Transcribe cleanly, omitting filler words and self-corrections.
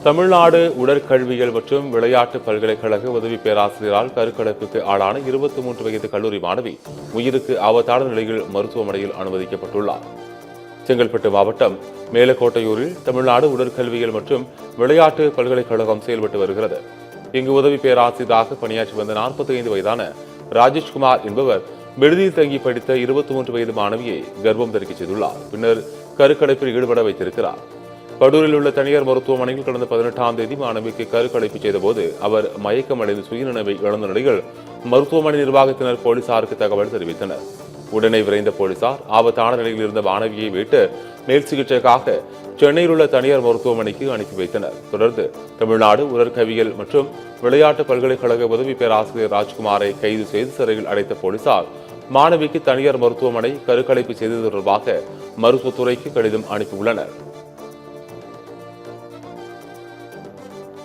தமிழ்நாடு உடற்கல்வியல் மற்றும் விளையாட்டு பல்கலைக்கழக உதவி பேராசிரியரால் கருக்கலைப்புக்கு ஆளான 23 வயது கல்லூரி மாணவி உயிருக்கு ஆபத்தான நிலையில் மருத்துவமனையில் அனுமதிக்கப்பட்டுள்ளார். செங்கல்பட்டு மாவட்டம் மேலக்கோட்டையூரில் தமிழ்நாடு உடற்கல்வியல் மற்றும் விளையாட்டு பல்கலைக்கழகம் செயல்பட்டு வருகிறது. இங்கு உதவி பேராசிரியராக பணியாற்றி வந்த 45 வயதான ராஜேஷ்குமார் என்பவர் விடுதியில் தங்கி படித்த 23 வயது மாணவியை கர்ப்பம் தரிக்கச் செய்துள்ளார். பின்னர் கருக்கலைப்பில் ஈடுபட வைத்திருக்கிறார். படூரில் உள்ள தனியார் மருத்துவமனையில் கடந்த 18ஆம் தேதி மாணவிக்கு கருக்கலைப்பு செய்தபோது அவர் மயக்கமடைந்து சுயநினைவை இழந்த நிலையில் மருத்துவமனை நிர்வாகத்தினர் போலீசாருக்கு தகவல் தெரிவித்தனர். உடனே விரைந்த போலீசார் ஆபத்தான நிலையில் இருந்த மாணவியை மீட்டு மேல் சிகிச்சைக்காக சென்னையில் உள்ள தனியார் மருத்துவமனைக்கு அனுப்பி வைத்தனர். தொடர்ந்து தமிழ்நாடு உடற்கல்வியல் மற்றும் விளையாட்டு பல்கலைக்கழக உதவி பேராசிரியர் ராஜ்குமாரை கைது செய்து சிறையில் அடைத்த போலீசார் மாணவிக்கு தனியார் மருத்துவமனை கருக்கலைப்பு செய்தது தொடர்பாக மருத்துவத்துறைக்கு கடிதம் அனுப்பியுள்ளனர்.